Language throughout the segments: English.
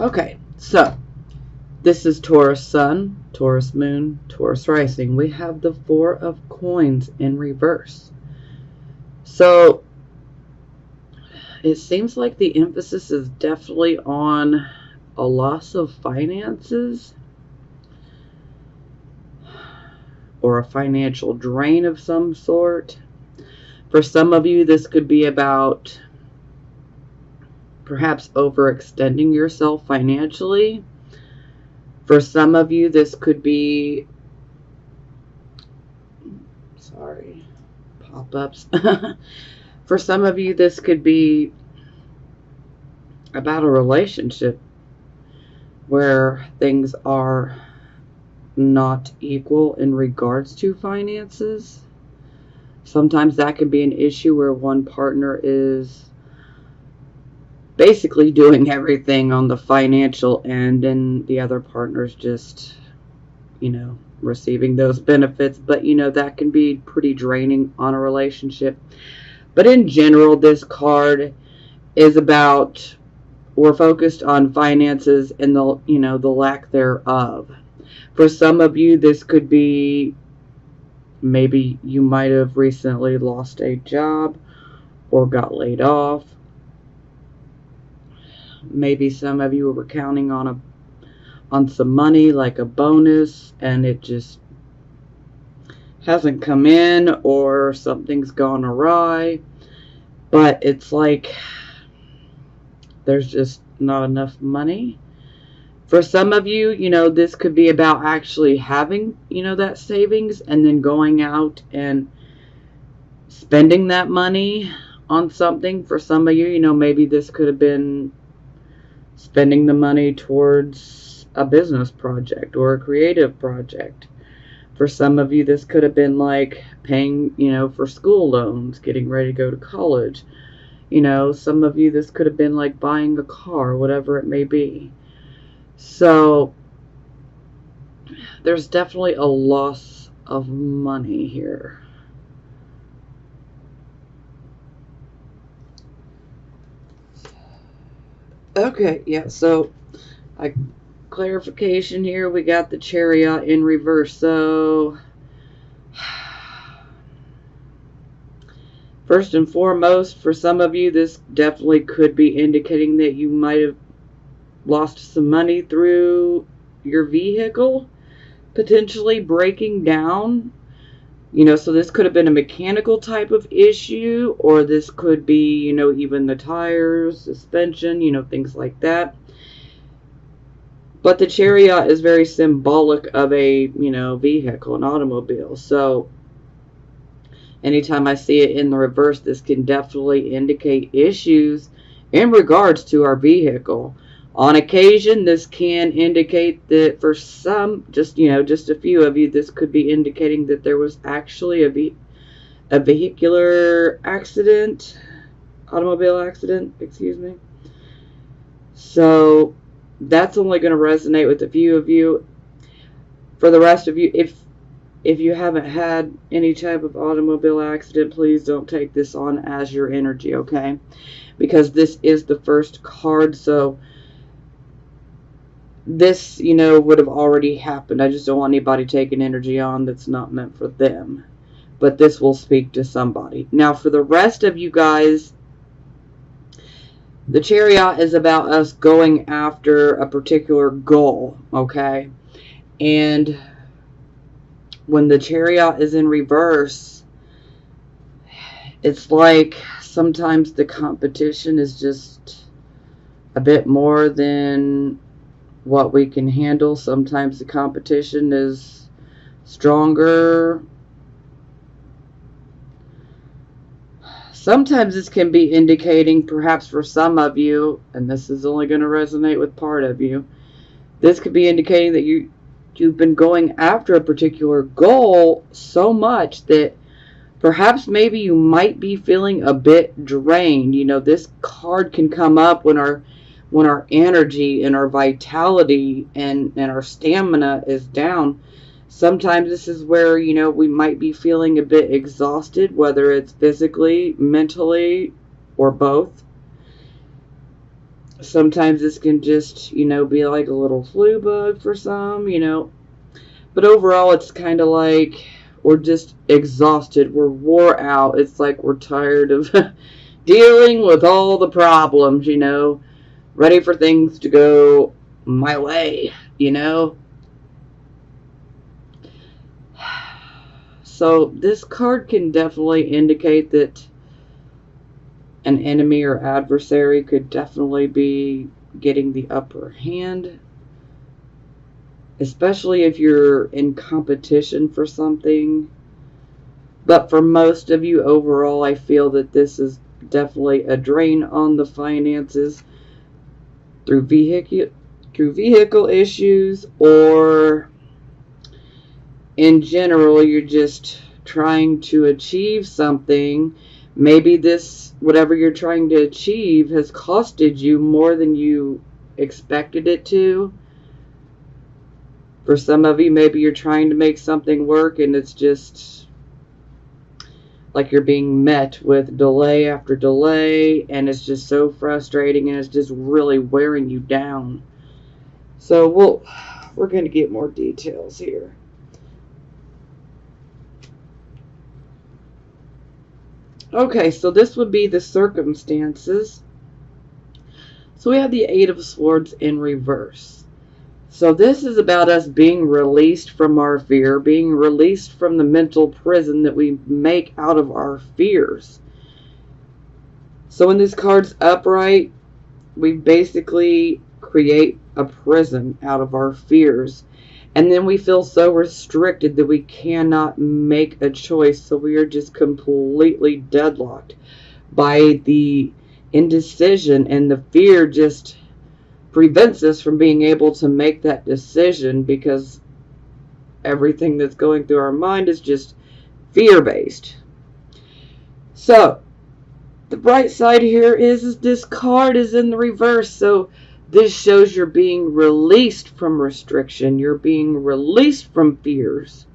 Okay, so this is Taurus Sun, Taurus Moon, Taurus Rising. We have the Four of Coins in reverse. So it seems like the emphasis is definitely on a loss of finances or a financial drain of some sort. For some of you, this could be about perhaps overextending yourself financially. For some of you, this could be, pop-ups. For some of you, this could be about a relationship where things are not equal in regards to finances. Sometimes that could be an issue where one partner is basically doing everything on the financial end and the other partner's just, receiving those benefits. But, that can be pretty draining on a relationship. But in general, this card is about, we're focused on finances and the lack thereof. For some of you, this could be, maybe you might have recently lost a job or got laid off. Maybe some of you were counting on some money, like a bonus, and it just hasn't come in, or something's gone awry. But it's like there's just not enough money. For some of you, this could be about actually having, that savings and then going out and spending that money on something. For some of you, maybe this could have been spending the money towards a business project or a creative project. For some of you, this could have been like paying, for school loans, getting ready to go to college. Some of you, this could have been like buying a car, whatever it may be. So there's definitely a loss of money here. Okay, yeah, so clarification here, we got the Chariot in reverse. So first and foremost, for some of you, this definitely could be indicating that you might have lost some money through your vehicle, potentially breaking down. So this could have been a mechanical type of issue, or this could be, even the tires, suspension, things like that. But the Chariot is very symbolic of a, vehicle, an automobile. So anytime I see it in the reverse, this can definitely indicate issues in regards to our vehicle. On occasion, this can indicate that for some, just a few of you, this could be indicating that there was actually a vehicular accident, automobile accident, excuse me. So that's only going to resonate with a few of you. For the rest of you, if you haven't had any type of automobile accident, please don't take this on as your energy, okay? Because this is the first card, so this, would have already happened. I just don't want anybody taking energy on that's not meant for them. But this will speak to somebody. Now, for the rest of you guys, the Chariot is about us going after a particular goal, okay? And when the Chariot is in reverse, it's like sometimes the competition is just a bit more than what we can handle. Sometimes the competition is stronger. Sometimes this can be indicating, perhaps for some of you, and this is only going to resonate with part of you, this could be indicating that you've been going after a particular goal so much that perhaps maybe you might be feeling a bit drained. This card can come up when our energy and our vitality and our stamina is down. Sometimes this is where, we might be feeling a bit exhausted, whether it's physically, mentally, or both. Sometimes this can just, be like a little flu bug for some, But overall, it's kind of like we're just exhausted. We're wore out. It's like we're tired of dealing with all the problems, ready for things to go my way. So this card can definitely indicate that an enemy or adversary could definitely be getting the upper hand, especially if you're in competition for something. But for most of you overall, I feel that this is definitely a drain on the finances through vehicle issues, or in general, you're just trying to achieve something. Maybe this, whatever you're trying to achieve, has costed you more than you expected it to. For some of you, maybe you're trying to make something work and it's just like you're being met with delay after delay, and it's just so frustrating, and it's just really wearing you down. So we're going to get more details here. Okay, so this would be the circumstances. So we have the Eight of Swords in reverse. So this is about us being released from our fear, being released from the mental prison that we make out of our fears. So when this card's upright, we basically create a prison out of our fears. And then we feel so restricted that we cannot make a choice. So we are just completely deadlocked by the indecision, and the fear just prevents us from being able to make that decision, because everything that's going through our mind is just fear-based. So the bright side here is this card is in the reverse. So this shows you're being released from restriction. You're being released from fears.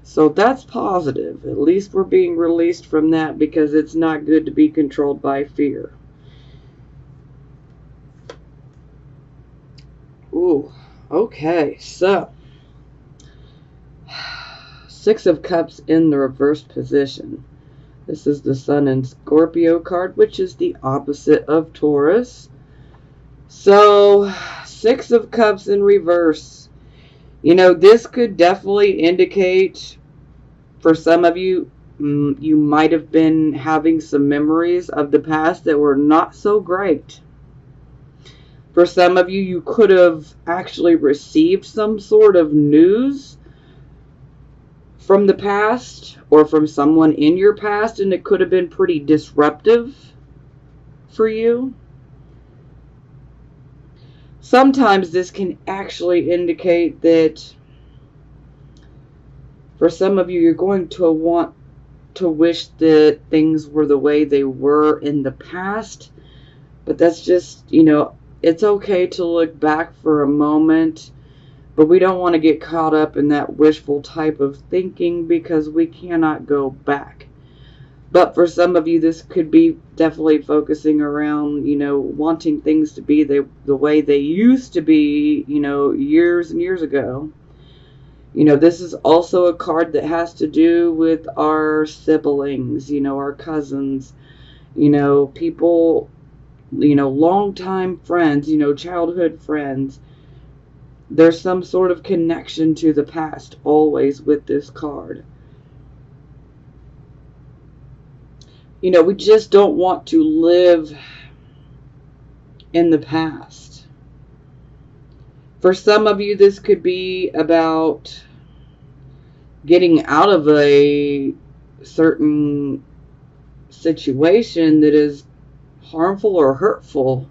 So that's positive. At least we're being released from that, because it's not good to be controlled by fear. Ooh, okay. So, Six of Cups in the reversed position. This is the Sun and Scorpio card, which is the opposite of Taurus. So, Six of Cups in reverse. This could definitely indicate, for some of you, you might have been having some memories of the past that were not so great. For some of you, you could have actually received some sort of news from the past, or from someone in your past, and it could have been pretty disruptive for you. Sometimes this can actually indicate that for some of you, you're going to want to wish that things were the way they were in the past. But that's just, it's okay to look back for a moment, but we don't want to get caught up in that wishful type of thinking, because we cannot go back. But for some of you, this could be definitely focusing around, wanting things to be the way they used to be, years and years ago. This is also a card that has to do with our siblings, our cousins, people, longtime friends, childhood friends. There's some sort of connection to the past always with this card. We just don't want to live in the past. For some of you, this could be about getting out of a certain situation that is harmful or hurtful.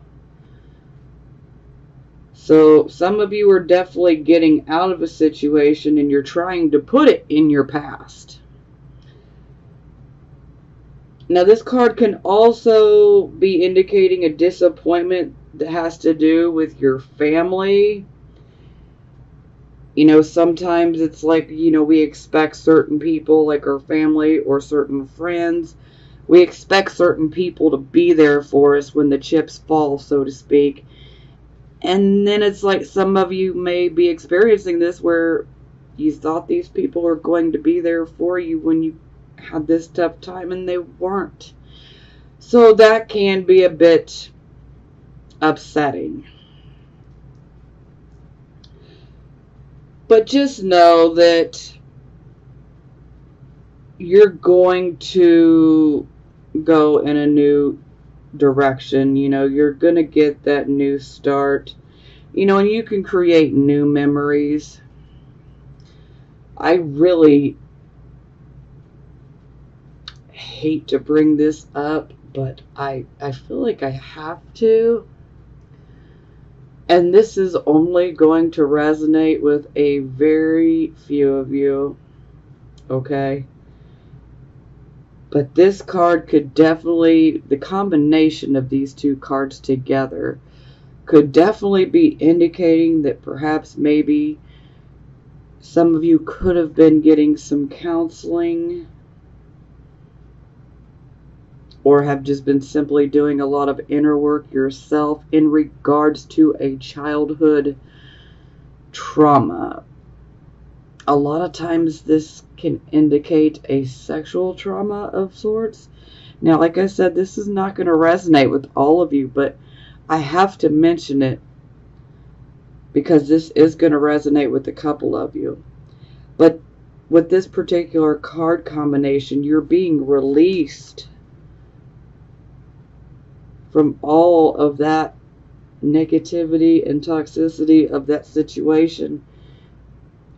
So some of you are definitely getting out of a situation, and you're trying to put it in your past. Now this card can also be indicating a disappointment that has to do with your family. Sometimes it's like, we expect certain people, like our family or certain friends, We expect certain people to be there for us when the chips fall, so to speak. And then it's like some of you may be experiencing this where you thought these people were going to be there for you when you had this tough time and they weren't. So that can be a bit upsetting. But just know that you're going to go in a new direction. You know, you're going to get that new start. You know, and you can create new memories. I really hate to bring this up, but I feel like I have to. And this is only going to resonate with a very few of you. Okay? But this card could definitely, the combination of these two cards together could definitely be indicating that perhaps maybe some of you could have been getting some counseling or have just been simply doing a lot of inner work yourself in regards to a childhood trauma. A lot of times this can indicate a sexual trauma of sorts. Now, like I said, this is not going to resonate with all of you, but I have to mention it because this is going to resonate with a couple of you. But with this particular card combination, you're being released from all of that negativity and toxicity of that situation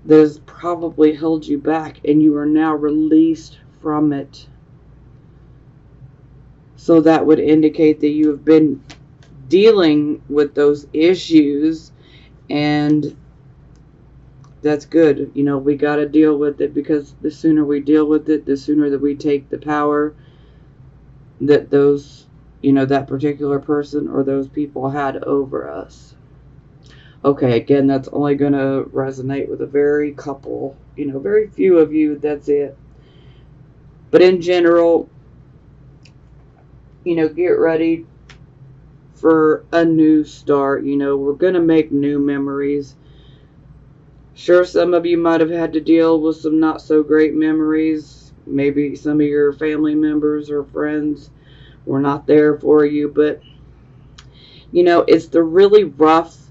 that has probably held you back, and you are now released from it. So that would indicate that you have been dealing with those issues, and that's good. You know, we got to deal with it, because the sooner we deal with it, the sooner that we take the power that those, you know, that particular person or those people had over us. Okay, again, that's only going to resonate with a very couple, you know, very few of you. That's it. But in general, you know, get ready for a new start. You know, we're going to make new memories. Sure, some of you might have had to deal with some not so great memories. Maybe some of your family members or friends were not there for you. But, you know, it's the really rough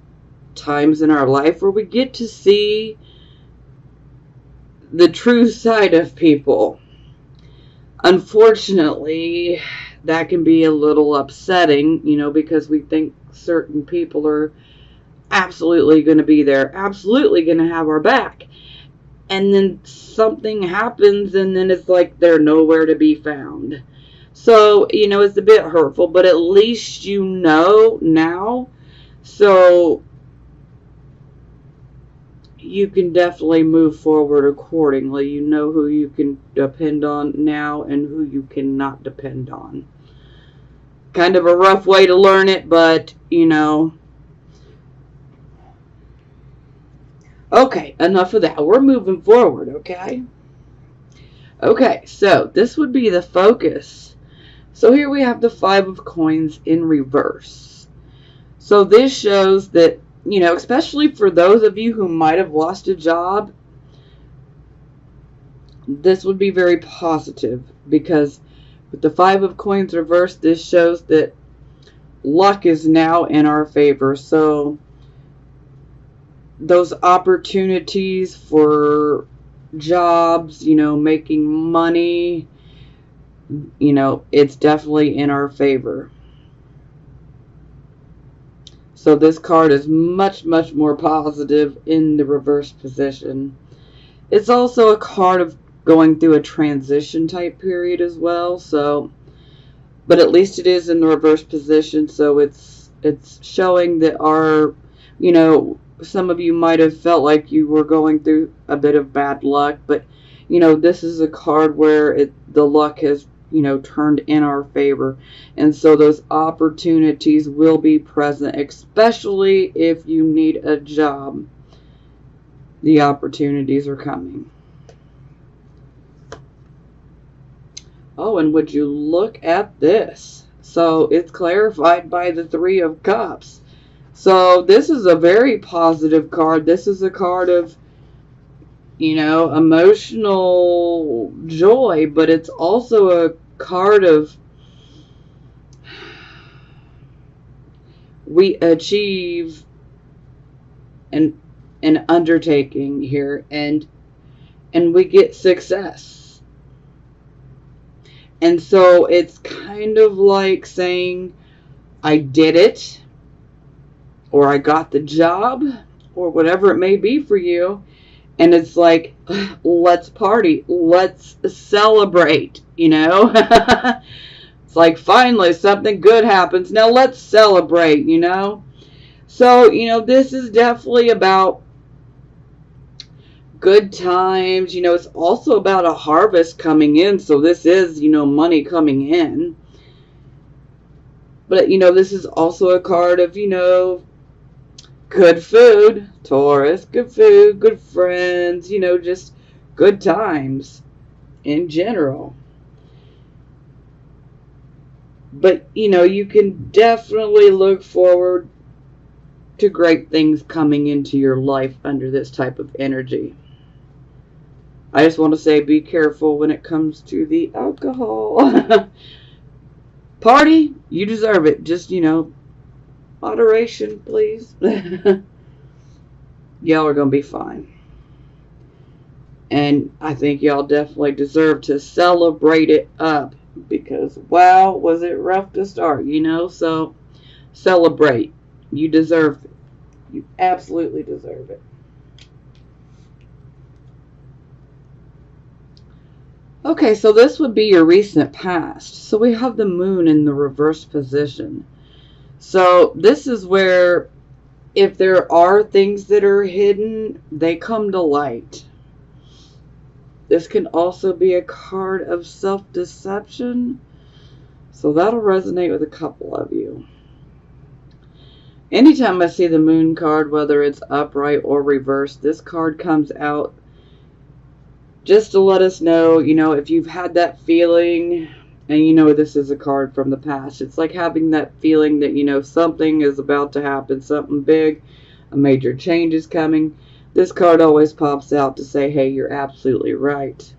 times in our life where we get to see the true side of people. Unfortunately, that can be a little upsetting, you know, because we think certain people are absolutely going to be there, absolutely going to have our back. And then something happens, and then it's like they're nowhere to be found. So, you know, it's a bit hurtful, but at least you know now. So you can definitely move forward accordingly. You know who you can depend on now and who you cannot depend on. Kind of a rough way to learn it, but, you know. Okay, enough of that. We're moving forward, okay? Okay, so this would be the focus. So here we have the Five of Coins in reverse. So this shows that, you know, especially for those of you who might have lost a job, this would be very positive, because with the Five of Coins reversed, this shows that luck is now in our favor. So those opportunities for jobs, you know, making money, you know, it's definitely in our favor. So this card is much, much more positive in the reverse position. It's also a card of going through a transition type period as well. So, but at least it is in the reverse position. So it's showing that our, you know, some of you might have felt like you were going through a bit of bad luck. But, you know, this is a card where the luck has, you know, turned in our favor. And so those opportunities will be present, especially if you need a job. The opportunities are coming. Oh, and would you look at this? So it's clarified by the Three of Cups. So this is a very positive card. This is a card of, you know, emotional joy, but it's also a card of we achieve an undertaking here, and we get success. And so it's kind of like saying, I did it, or I got the job, or whatever it may be for you. And it's like, let's party, let's celebrate, you know. It's like, finally something good happens, now let's celebrate, you know. So, you know, this is definitely about good times. You know, it's also about a harvest coming in. So this is, you know, money coming in. But, you know, this is also a card of, you know, good food, Taurus, good food, good friends, you know, just good times in general. But, you know, you can definitely look forward to great things coming into your life under this type of energy. I just want to say, be careful when it comes to the alcohol. Party, you deserve it. Just, you know, moderation, please. Y'all are going to be fine. And I think y'all definitely deserve to celebrate it up. Because, wow, was it rough to start, you know? So, celebrate. You deserve it. You absolutely deserve it. Okay, so this would be your recent past. So we have the moon in the reverse position. So this is where, if there are things that are hidden, they come to light. This can also be a card of self-deception. So that'll resonate with a couple of you. Anytime I see the moon card, whether it's upright or reversed, this card comes out just to let us know, you know, if you've had that feeling, and you know this is a card from the past. It's like having that feeling that, you know, something is about to happen, something big, a major change is coming. This card always pops out to say, hey, you're absolutely right.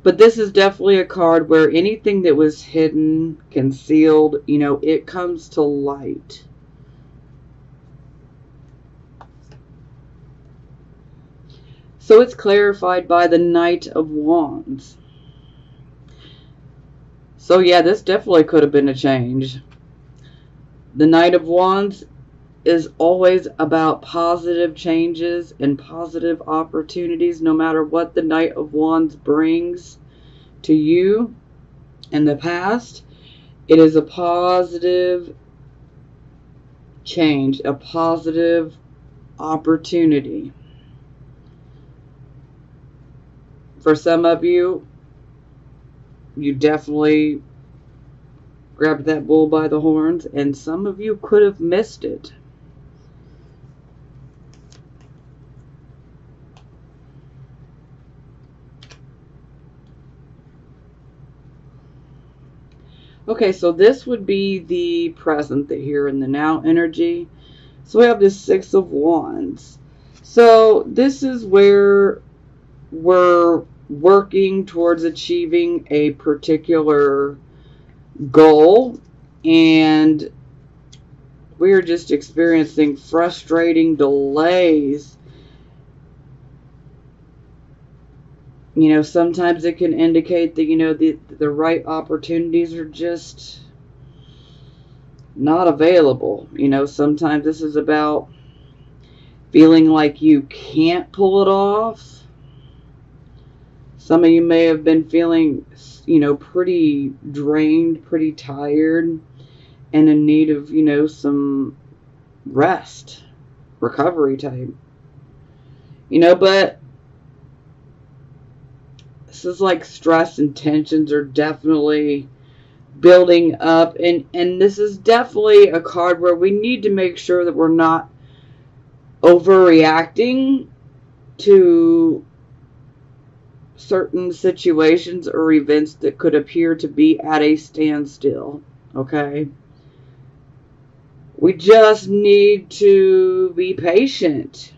But this is definitely a card where anything that was hidden, concealed, you know, it comes to light. So it's clarified by the Knight of Wands. So yeah, this definitely could have been a change. The Knight of Wands is always about positive changes and positive opportunities, no matter what the Knight of Wands brings to you in the past. It is a positive change, a positive opportunity. For some of you, you definitely grabbed that bull by the horns, and some of you could have missed it. Okay, so this would be the present, the here and the now energy. So we have the Six of Wands. So this is where we're working towards achieving a particular goal, and we're just experiencing frustrating delays. You know, sometimes it can indicate that, you know, the right opportunities are just not available. You know, sometimes this is about feeling like you can't pull it off. Some of you may have been feeling, you know, pretty drained, pretty tired, and in need of, you know, some rest, recovery time. You know, but this is like stress and tensions are definitely building up. And this is definitely a card where we need to make sure that we're not overreacting to certain situations or events that could appear to be at a standstill, okay? We just need to be patient.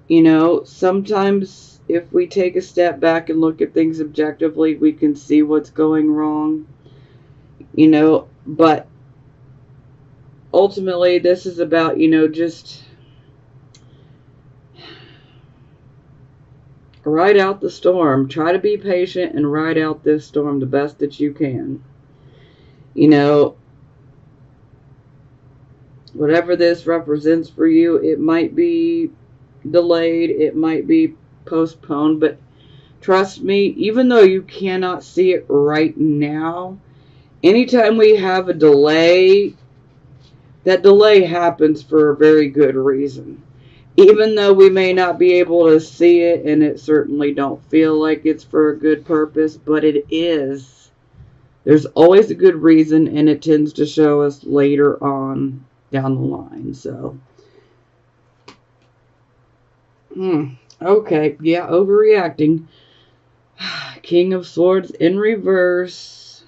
You know, sometimes if we take a step back and look at things objectively, we can see what's going wrong, you know, but ultimately this is about, you know, just ride out the storm. Try to be patient and ride out this storm the best that you can. You know, whatever this represents for you, it might be delayed, it might be postponed, but trust me, even though you cannot see it right now, anytime we have a delay, that delay happens for a very good reason. Even though we may not be able to see it, and it certainly don't feel like it's for a good purpose, but it is. There's always a good reason, and it tends to show us later on down the line. So, okay, yeah, overreacting. King of Swords in reverse.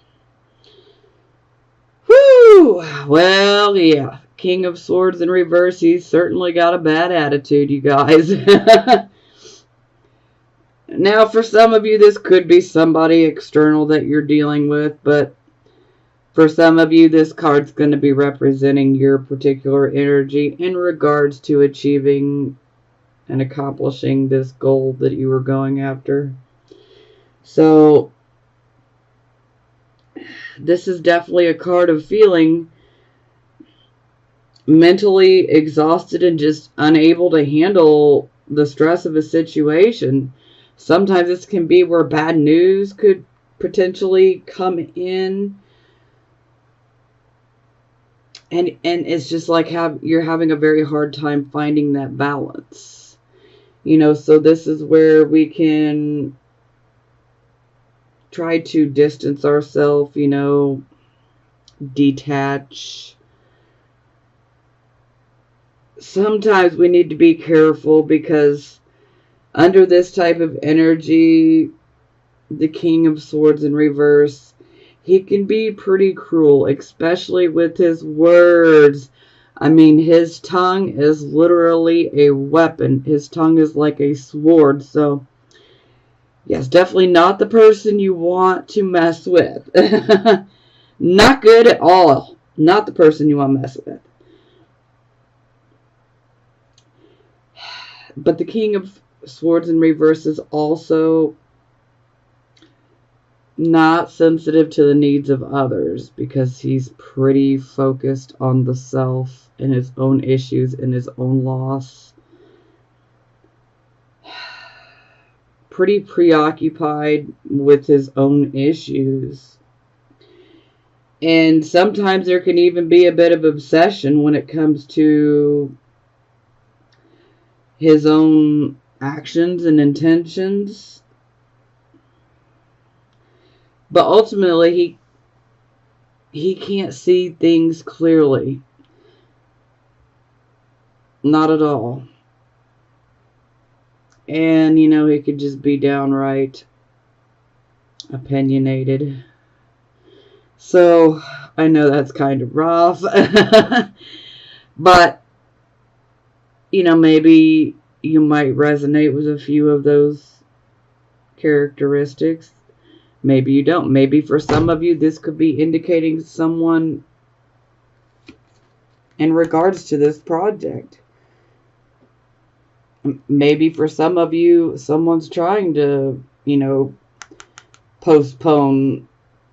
Whew! Well, yeah. King of Swords in reverse, he's certainly got a bad attitude, you guys. Now, for some of you, this could be somebody external that you're dealing with, but for some of you, this card's going to be representing your particular energy in regards to achieving and accomplishing this goal that you were going after. So, this is definitely a card of feeling mentally exhausted and just unable to handle the stress of a situation. Sometimes this can be where bad news could potentially come in, and it's just like you're having a very hard time finding that balance. You know, so this is where we can try to distance ourselves, you know, detach. Sometimes we need to be careful because under this type of energy, the King of Swords in reverse, he can be pretty cruel, especially with his words. I mean, his tongue is literally a weapon. His tongue is like a sword. So, yes, definitely not the person you want to mess with. Not good at all. Not the person you want to mess with. But the King of Swords in reverse is also not sensitive to the needs of others because he's pretty focused on the self and his own issues and his own loss. Pretty preoccupied with his own issues. And sometimes there can even be a bit of obsession when it comes to his own actions and intentions. But ultimately, he can't see things clearly. Not at all. And, you know, he could just be downright opinionated. So, I know that's kind of rough. But, you know, maybe you might resonate with a few of those characteristics. Maybe you don't. Maybe for some of you, this could be indicating someone in regards to this project. Maybe for some of you, someone's trying to, you know, postpone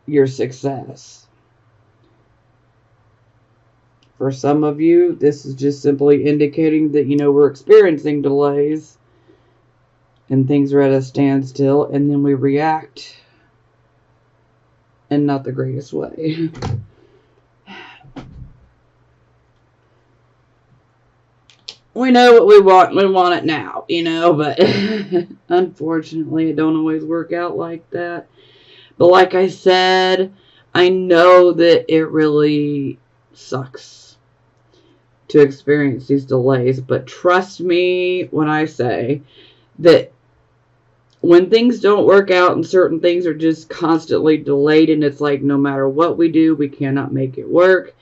your success. For some of you, this is just simply indicating that, you know, we're experiencing delays and things are at a standstill, and then we react in not the greatest way. We know what we want it now, you know, but unfortunately it don't always work out like that. But like I said, I know that it really sucks to experience these delays, but trust me when I say that when things don't work out and certain things are just constantly delayed, and it's like no matter what we do, we cannot make it work.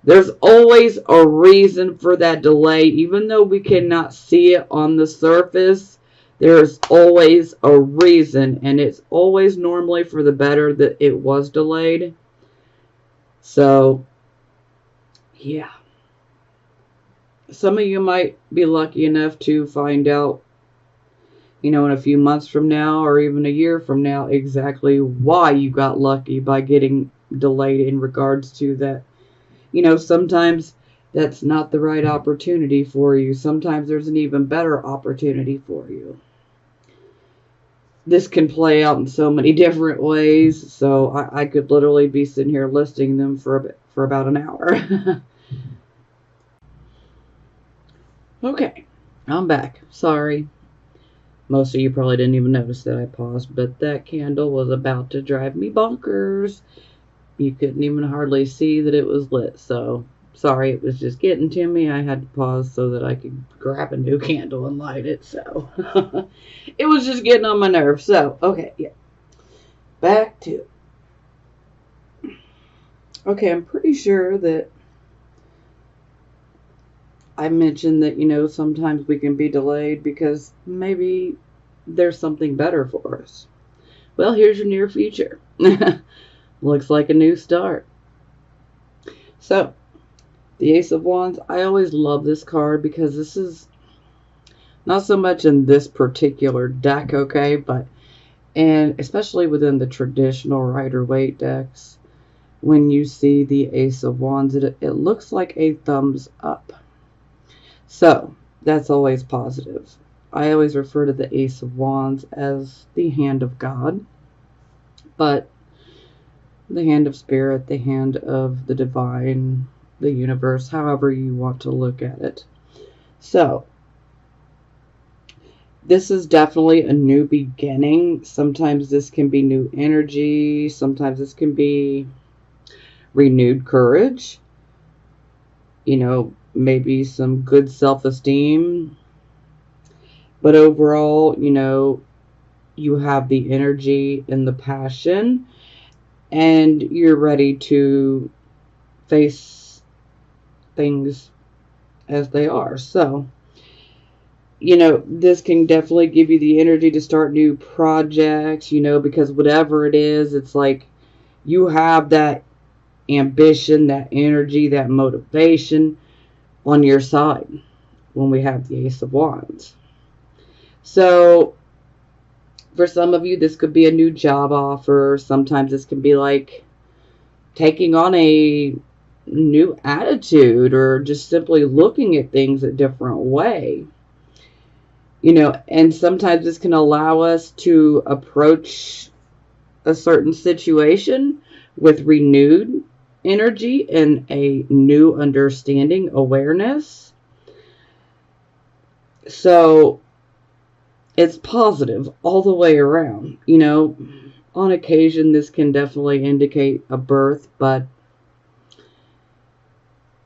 There's always a reason for that delay. Even though we cannot see it on the surface, there's always a reason, and it's always normally for the better that it was delayed. So, yeah. Some of you might be lucky enough to find out, in a few months from now or even a year from now, exactly why you got lucky by getting delayed in regards to that. Sometimes that's not the right opportunity for you. Sometimes there's an even better opportunity for you. This can play out in so many different ways, so I could literally be sitting here listing them for about an hour. Okay, I'm back. Sorry. Most of you probably didn't even notice that I paused, but that candle was about to drive me bonkers. You couldn't even hardly see that it was lit, so sorry, it was just getting to me. I had to pause so that I could grab a new candle and light it, so it was just getting on my nerves. So, okay, yeah. Back to it. Okay, I'm pretty sure that I mentioned that, sometimes we can be delayed because maybe there's something better for us. Well, here's your near future. Looks like a new start. So, the Ace of Wands, I always love this card because this is not so much in this particular deck, okay, and especially within the traditional Rider-Waite decks, when you see the Ace of Wands, it looks like a thumbs up. So, that's always positive. I always refer to the Ace of Wands as the hand of God, but the hand of spirit, the hand of the divine, the universe, however you want to look at it. So, this is definitely a new beginning. Sometimes this can be new energy. Sometimes this can be renewed courage. Maybe some good self-esteem. But overall, you have the energy and the passion, and you're ready to face things as they are. So, this can definitely give you the energy to start new projects, because whatever it is, it's like you have that ambition, that energy, that motivation on your side when we have the Ace of Wands. So, for some of you, this could be a new job offer. Sometimes this can be like taking on a new attitude or just simply looking at things a different way. And sometimes this can allow us to approach a certain situation with renewed energy and a new understanding, awareness. So, it's positive all the way around. On occasion, this can definitely indicate a birth, but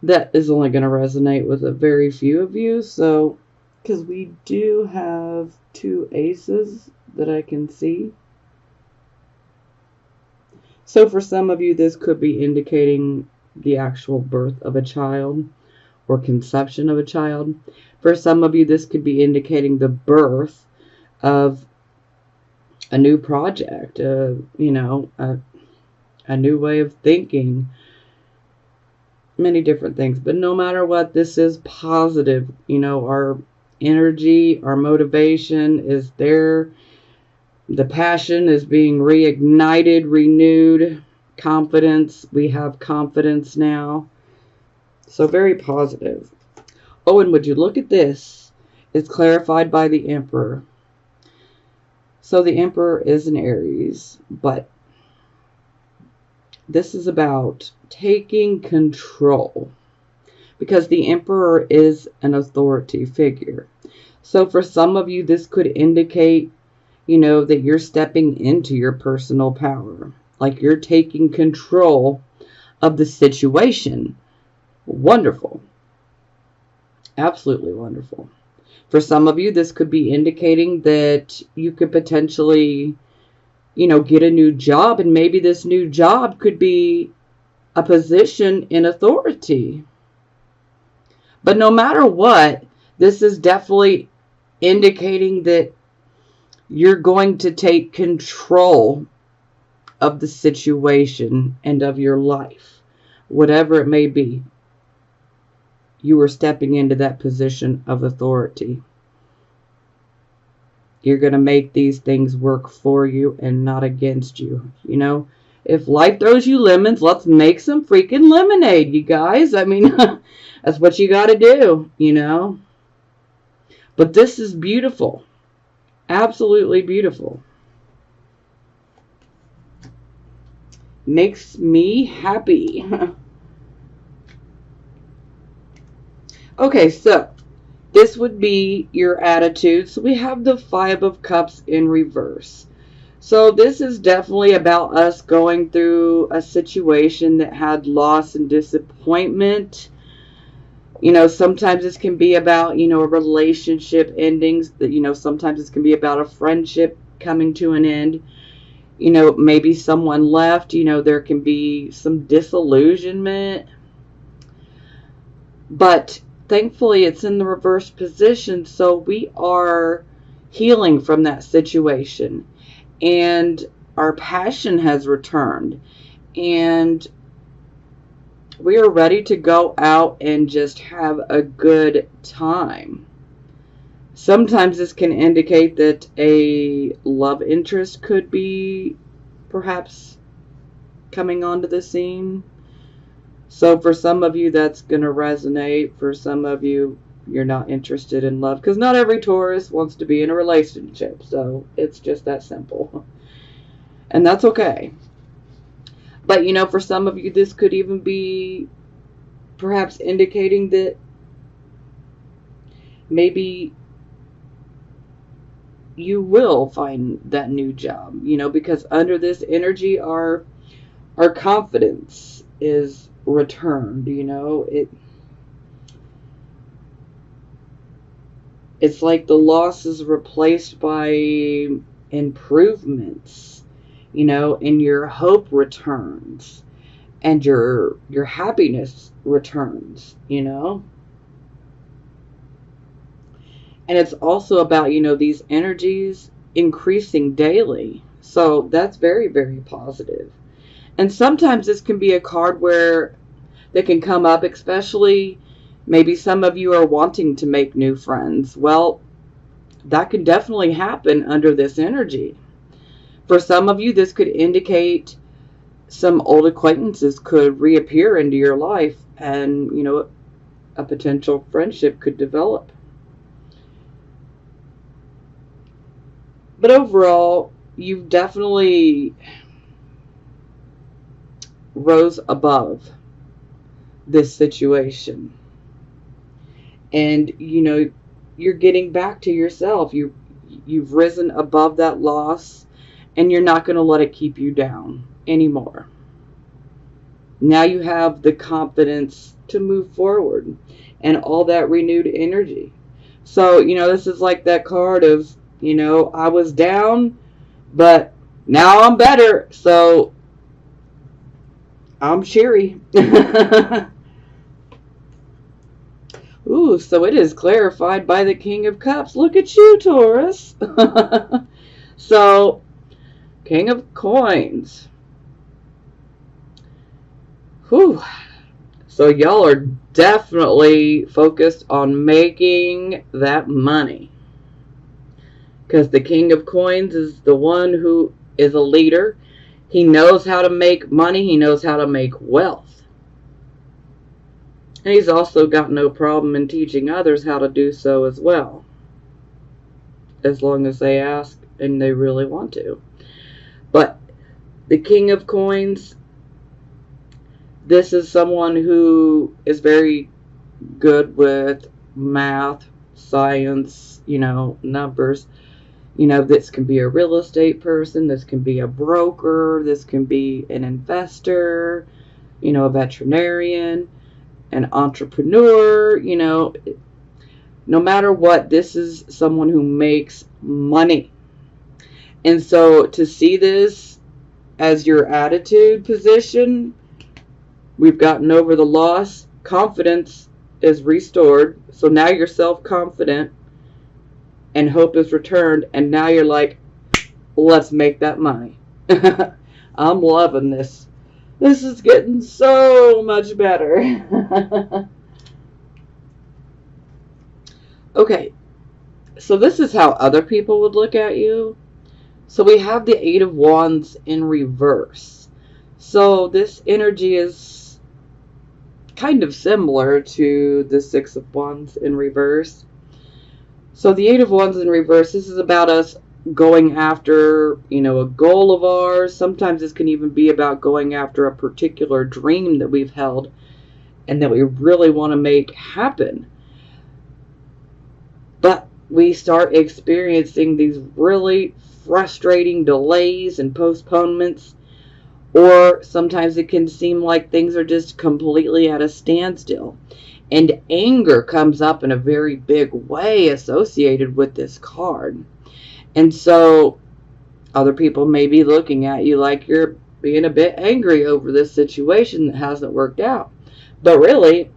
that is only going to resonate with a very few of you. So, because we do have 2 aces that I can see. So, for some of you, this could be indicating the actual birth of a child or conception of a child. For some of you, this could be indicating the birth of a new project, a new way of thinking, many different things. But no matter what, this is positive. Our energy, our motivation is there. The passion is being reignited, renewed. Confidence, we have confidence now. So very positive. Oh, and would you look at this? It's clarified by the Emperor. So the Emperor is an Aries, but this is about taking control, because the Emperor is an authority figure. So for some of you, this could indicate, that you're stepping into your personal power, like you're taking control of the situation. Wonderful. Absolutely wonderful. For some of you, this could be indicating that you could potentially, get a new job, and maybe this new job could be a position in authority. But no matter what, this is definitely indicating that you're going to take control of the situation and of your life, whatever it may be. You are stepping into that position of authority. You're going to make these things work for you and not against you. If life throws you lemons, let's make some freaking lemonade, you guys. I mean, that's what you got to do, But this is beautiful. Absolutely beautiful. Makes me happy. Okay, so this would be your attitude. So we have the Five of Cups in reverse. So this is definitely about us going through a situation that had loss and disappointment. Sometimes this can be about, a relationship endings. Sometimes this can be about a friendship coming to an end. Maybe someone left. There can be some disillusionment. But thankfully, it's in the reverse position, so we are healing from that situation. And our passion has returned. And we are ready to go out and just have a good time. Sometimes this can indicate that a love interest could be perhaps coming onto the scene. So for some of you, that's going to resonate. For some of you, you're not interested in love. Because not every Taurus wants to be in a relationship. So it's just that simple. And that's okay. But, for some of you, this could even be perhaps indicating that maybe you will find that new job. Because under this energy, our confidence is returned. It's like the loss is replaced by improvements, and your hope returns and your happiness returns, and it's also about, these energies increasing daily. So that's very, very positive. And sometimes this can be a card that can come up, especially maybe some of you are wanting to make new friends. Well, that can definitely happen under this energy. For some of you, this could indicate some old acquaintances could reappear into your life, and, a potential friendship could develop. But overall, you've definitely rose above this situation. And, you're getting back to yourself. You've risen above that loss, and you're not going to let it keep you down anymore. Now you have the confidence to move forward and all that renewed energy. So, this is like that card of, I was down, but now I'm better. So I'm cheery. Ooh, so it is clarified by the King of Cups. Look at you, Taurus. So, King of Coins. Whew. So y'all are definitely focused on making that money. Because the King of Coins is the one who is a leader. He knows how to make money. He knows how to make wealth. And he's also got no problem in teaching others how to do so as well. As long as they ask and they really want to. But the King of Coins, this is someone who is very good with math, science, numbers. This can be a real estate person. This can be a broker. This can be an investor, a veterinarian, an entrepreneur, No matter what, this is someone who makes money. And so to see this as your attitude position, we've gotten over the loss. Confidence is restored. So now you're self-confident and hope is returned. And now you're like, let's make that money. I'm loving this. This is getting so much better. Okay, so this is how other people would look at you. So we have the Eight of Wands in reverse. So this energy is kind of similar to the Six of Wands in reverse. So the Eight of Wands in reverse, this is about us going after, a goal of ours. Sometimes this can even be about going after a particular dream that we've held and that we really want to make happen. But we start experiencing these really frustrating delays and postponements, or sometimes it can seem like things are just completely at a standstill. And anger comes up in a very big way associated with this card. And so other people may be looking at you like you're being a bit angry over this situation that hasn't worked out. But really,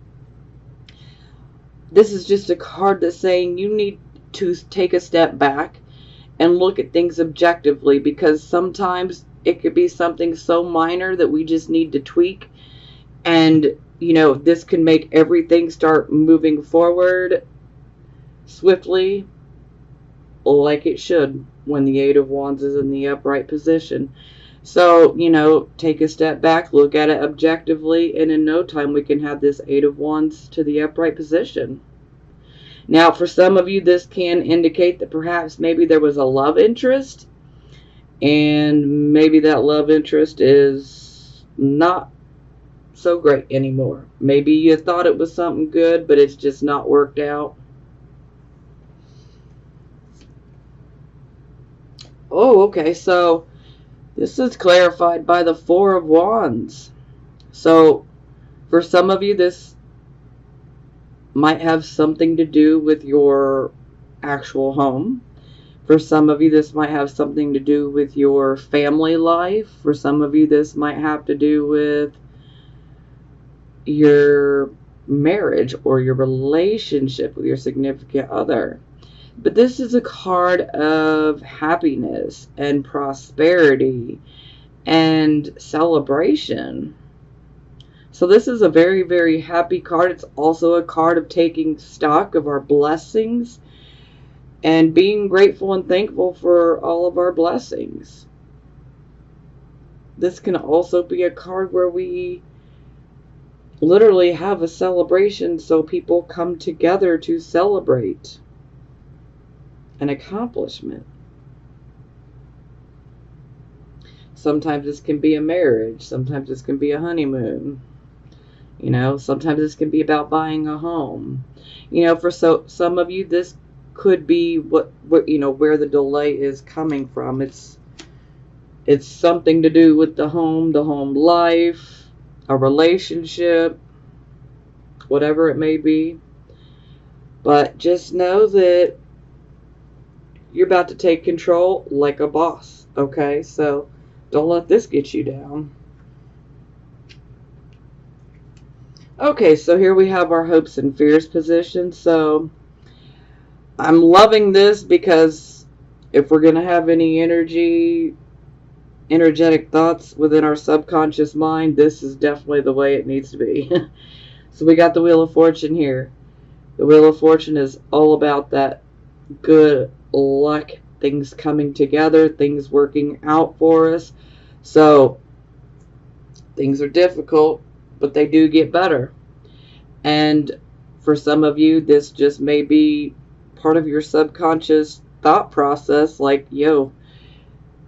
this is just a card that's saying you need to take a step back and look at things objectively, because sometimes it could be something so minor that we just need to tweak. And, this can make everything start moving forward swiftly like it should when the Eight of Wands is in the upright position. So, take a step back, look at it objectively, and in no time we can have this Eight of Wands to the upright position. Now, for some of you, this can indicate that perhaps maybe there was a love interest, and maybe that love interest is not so great anymore. Maybe you thought it was something good, but it's just not worked out. Oh, okay, so this is clarified by the Four of Wands. So, for some of you, this might have something to do with your actual home. For some of you, this might have something to do with your family life. For some of you, this might have to do with your marriage or your relationship with your significant other. But this is a card of happiness and prosperity and celebration. So this is a very, very happy card. It's also a card of taking stock of our blessings and being grateful and thankful for all of our blessings. This can also be a card where we literally have a celebration, so people come together to celebrate an accomplishment. Sometimes this can be a marriage. Sometimes this can be a honeymoon. Sometimes this can be about buying a home. For some of you, this could be what where the delay is coming from. It's something to do with the home life, a relationship, whatever it may be. But just know that you're about to take control like a boss, okay? So don't let this get you down. Okay, so here we have our hopes and fears position. So I'm loving this because if we're going to have any energetic thoughts within our subconscious mind, this is definitely the way it needs to be. So we got the Wheel of Fortune here. The Wheel of Fortune is all about that good luck, things coming together, things working out for us. So things are difficult, but they do get better. And for some of you, this just may be part of your subconscious thought process, like, yo,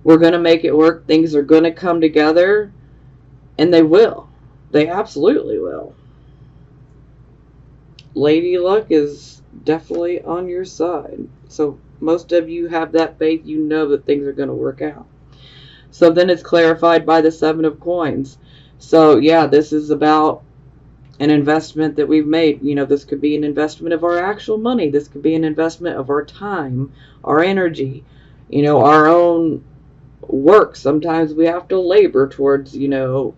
we're going to make it work. Things are going to come together, and they will. They absolutely will. Lady Luck is definitely on your side. So most of you have that faith. You know that things are going to work out. So then it's clarified by the Seven of Coins. So yeah, this is about an investment that we've made. You know, this could be an investment of our actual money. This could be an investment of our time, our energy, you know, our own work. Sometimes we have to labor towards, you know,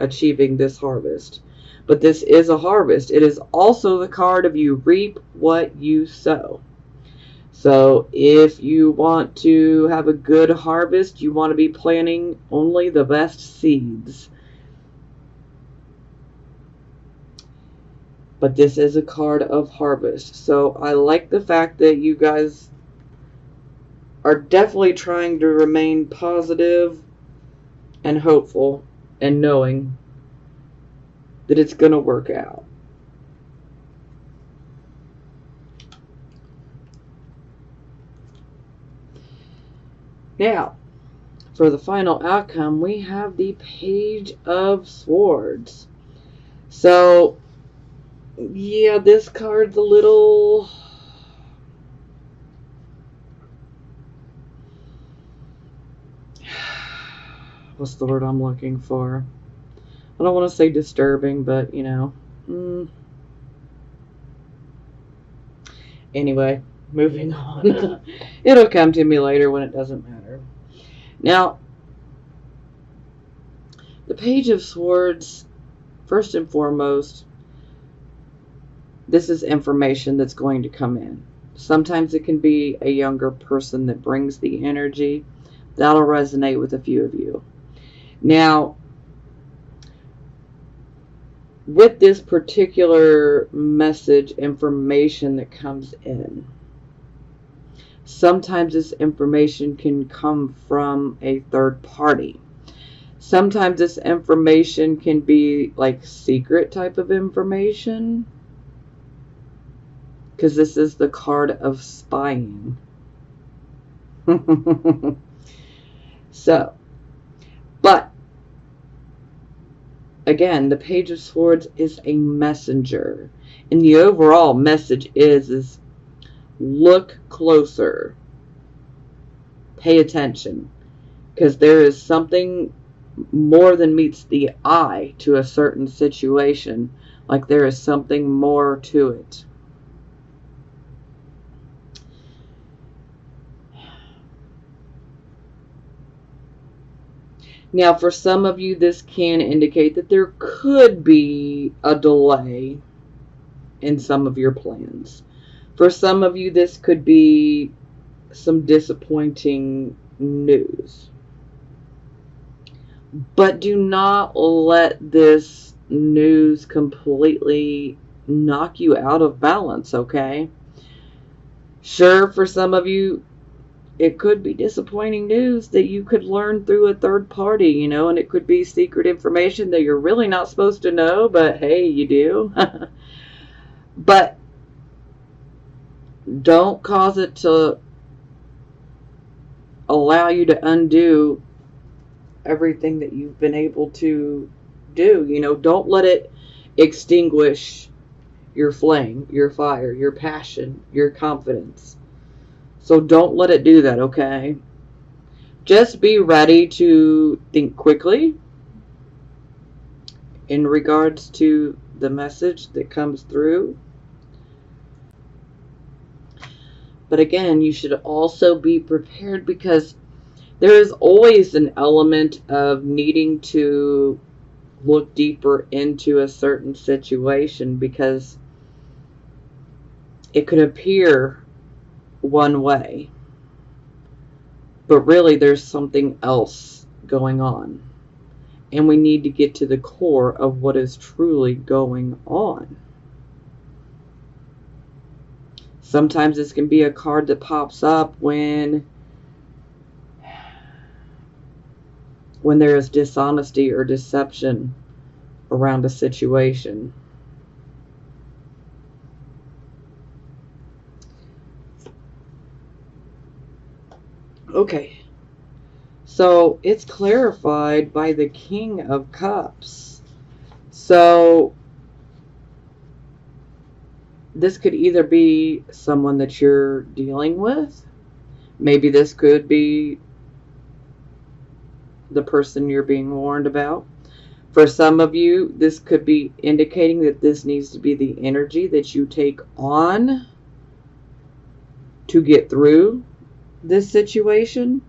achieving this harvest. But this is a harvest. It is also the card of you reap what you sow. So if you want to have a good harvest, you want to be planting only the best seeds. But this is a card of harvest. So I like the fact that you guys are definitely trying to remain positive and hopeful and knowing that it's going to work out. Now, for the final outcome, we have the Page of Swords. So, yeah, this card's a little... what's the word I'm looking for? I don't want to say disturbing, but, you know. Anyway, moving on. It'll come to me later when it doesn't matter. Now, the Page of Swords, first and foremost, this is information that's going to come in. Sometimes it can be a younger person that brings the energy. That'll resonate with a few of you. Now, with this particular message, information that comes in, sometimes this information can come from a third party. Sometimes this information can be like secret type of information, because this is the card of spying. So, but again, the Page of Swords is a messenger, and the overall message is look closer, pay attention, because there is something more than meets the eye to a certain situation. Like there is something more to it. Now, for some of you, this can indicate that there could be a delay in some of your plans. For some of you, this could be some disappointing news. But do not let this news completely knock you out of balance, okay? Sure, for some of you, it could be disappointing news that you could learn through a third party, you know, and it could be secret information that you're really not supposed to know, but hey, you do. But don't cause it to allow you to undo everything that you've been able to do. You know, don't let it extinguish your flame, your fire, your passion, your confidence. So don't let it do that, okay? Just be ready to think quickly in regards to the message that comes through. But again, you should also be prepared, because there is always an element of needing to look deeper into a certain situation, because it could appear one way, but really there's something else going on, and we need to get to the core of what is truly going on. Sometimes this can be a card that pops up when there is dishonesty or deception around a situation. Okay, so it's clarified by the King of Cups. So this could either be someone that you're dealing with. Maybe this could be the person you're being warned about. For some of you, this could be indicating that this needs to be the energy that you take on to get through this situation.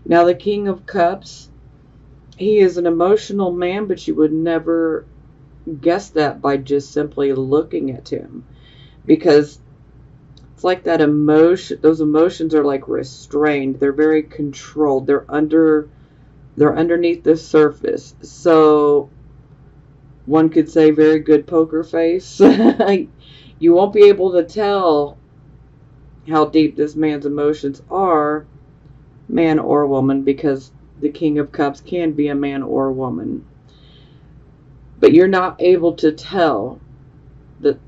Now, the King of Cups, he is an emotional man, but you would never guess that by just simply looking at him, because it's like that emotion, those emotions are like restrained. They're very controlled. They're underneath the surface. So one could say very good poker face. You won't be able to tell how deep this man's emotions are, man or woman, because the King of Cups can be a man or a woman. But you're not able to tell that,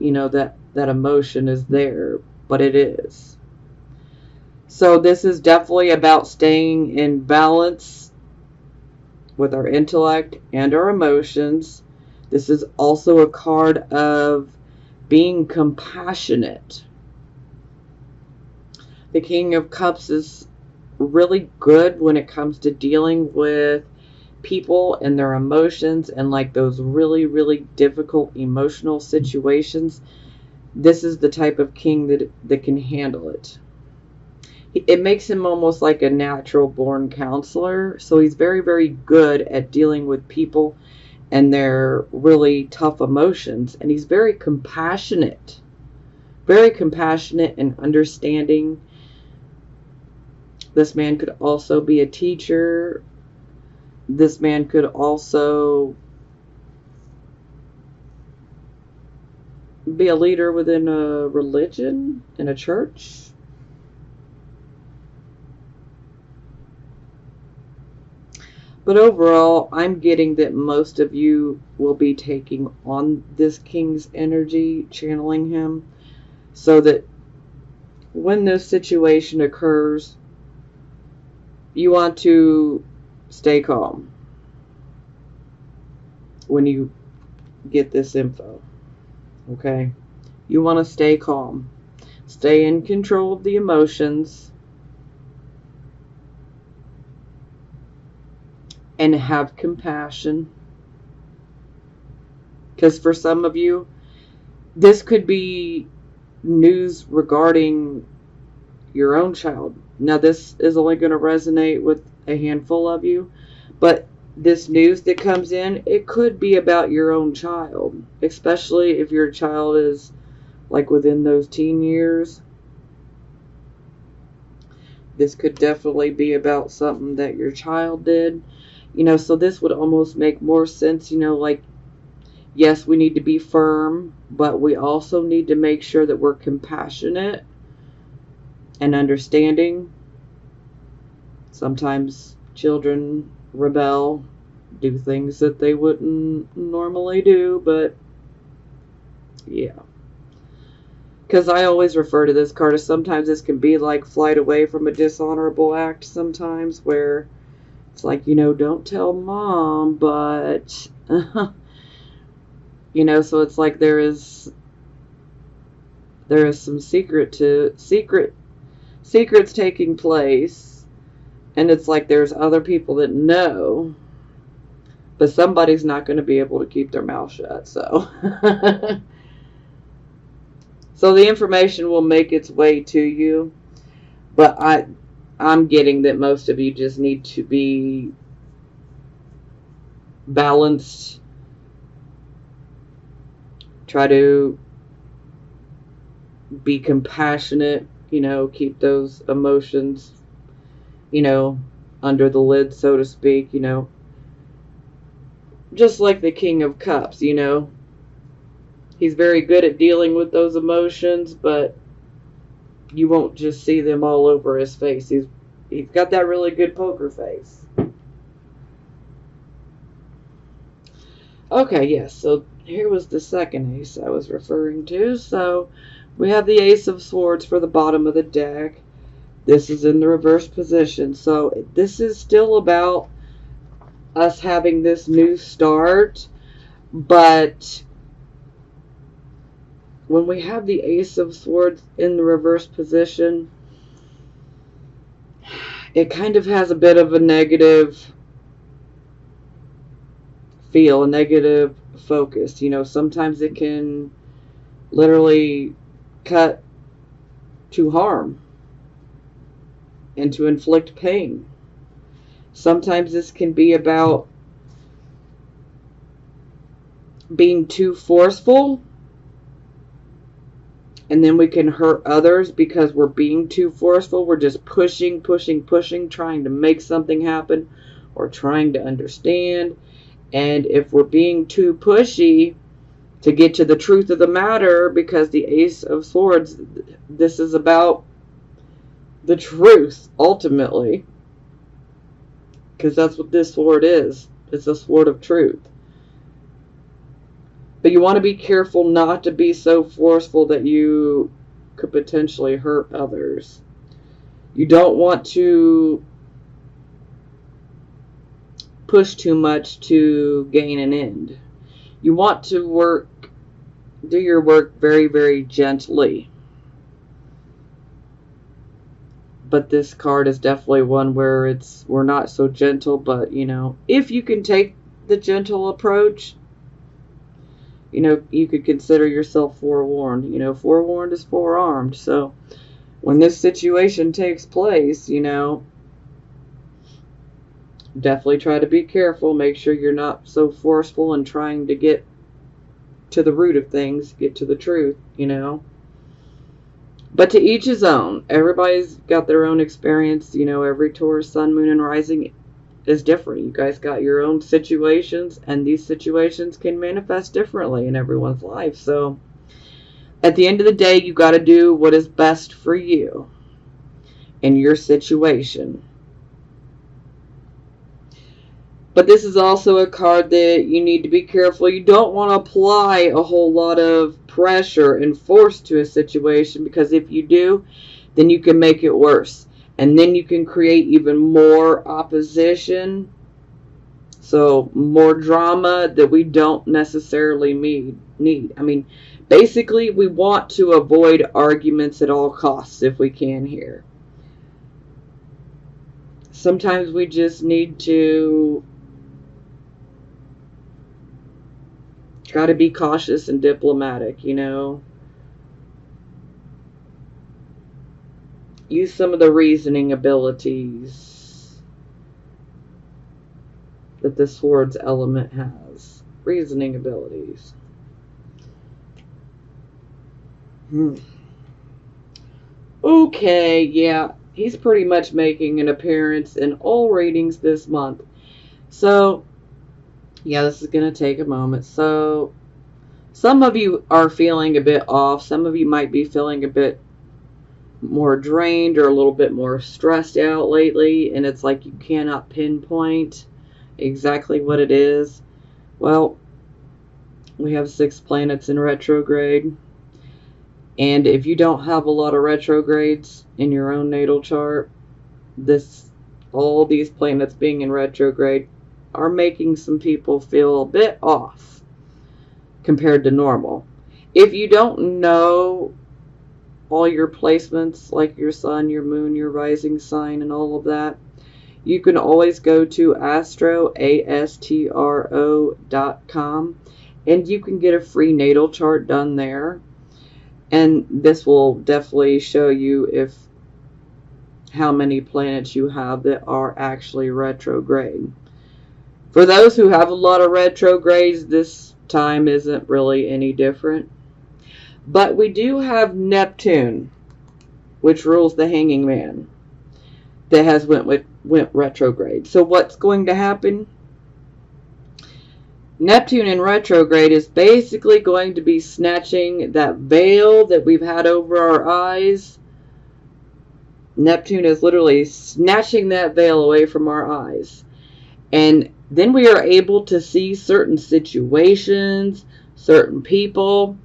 that emotion is there, but it is. So this is definitely about staying in balance with our intellect and our emotions. This is also a card of being compassionate. The King of Cups is really good when it comes to dealing with people and their emotions and like those really, really difficult emotional situations. This is the type of king that can handle it. It makes him almost like a natural born counselor. So he's very, very good at dealing with people and their really tough emotions. And he's very compassionate and understanding. This man could also be a teacher. This man could also be a leader within a religion, in a church. But overall, I'm getting that most of you will be taking on this king's energy, channeling him, so that when this situation occurs, you want to stay calm when you get this info. Okay? You want to stay calm. Stay in control of the emotions. And have compassion. Because for some of you, this could be news regarding your own child. Now, this is only going to resonate with a handful of you, but this news that comes in, it could be about your own child, especially if your child is like within those teen years. This could definitely be about something that your child did. So this would almost make more sense, like, yes, we need to be firm, but we also need to make sure that we're compassionate and understanding. Sometimes children rebel, do things that they wouldn't normally do, but yeah. Because I always refer to this card as sometimes this can be like flight away from a dishonorable act sometimes, where it's like, don't tell mom, but, so it's like there is some secrets taking place, and it's like there's other people that know, but somebody's not going to be able to keep their mouth shut, so. So the information will make its way to you, but I'm getting that most of you just need to be balanced. Try to be compassionate, keep those emotions, under the lid, so to speak, Just like the King of Cups, He's very good at dealing with those emotions, but you won't just see them all over his face. He's got that really good poker face. Okay, yes, so here was the second ace I was referring to. So we have the Ace of Swords for the bottom of the deck. This is in the reverse position. So this is still about us having this new start, but when we have the Ace of Swords in the reverse position, it kind of has a bit of a negative feel, a negative focus. You know, sometimes it can literally cut to harm and to inflict pain. Sometimes this can be about being too forceful, and then we can hurt others because we're being too forceful. We're just pushing, trying to make something happen or trying to understand. And if we're being too pushy to get to the truth of the matter, because the Ace of Swords, this is about the truth, ultimately. Because that's what this sword is. It's a sword of truth. But you want to be careful not to be so forceful that you could potentially hurt others. You don't want to push too much to gain an end. You want to do your work very, very gently. But this card is definitely one where we're not so gentle, but, you know, if you can take the gentle approach, you know, you could consider yourself forewarned. You know, forewarned is forearmed. So when this situation takes place, you know, definitely try to be careful. Make sure you're not so forceful and trying to get to the root of things, get to the truth, you know. But to each his own. Everybody's got their own experience. You know, every Taurus, sun, moon, and rising is different. You guys got your own situations, and these situations can manifest differently in everyone's life. So at the end of the day, you got to do what is best for you in your situation. But this is also a card that you need to be careful. You don't want to apply a whole lot of pressure and force to a situation, because if you do, then you can make it worse. And then you can create even more opposition. So more drama that we don't necessarily need. I mean, basically, we want to avoid arguments at all costs if we can here. Sometimes we just need to try to be cautious and diplomatic, you know. Use some of the reasoning abilities that the Swords element has. Reasoning abilities. Okay, yeah. He's pretty much making an appearance in all readings this month. So, yeah, this is going to take a moment. So, some of you are feeling a bit off. Some of you might be feeling a bit more drained or a little bit more stressed out lately, and it's like you cannot pinpoint exactly what it is. Well, we have 6 planets in retrograde, and if you don't have a lot of retrogrades in your own natal chart, all these planets being in retrograde are making some people feel a bit off compared to normal. If you don't know all your placements, like your sun, your moon, your rising sign, and all of that, you can always go to astro.com, and you can get a free natal chart done there. And this will definitely show you how many planets you have that are actually retrograde. For those who have a lot of retrogrades, this time isn't really any different. But we do have Neptune, which rules the Hanging Man, that has went retrograde. So what's going to happen? Neptune in retrograde is basically going to be snatching that veil that we've had over our eyes. Neptune is literally snatching that veil away from our eyes. And then we are able to see certain situations, certain people,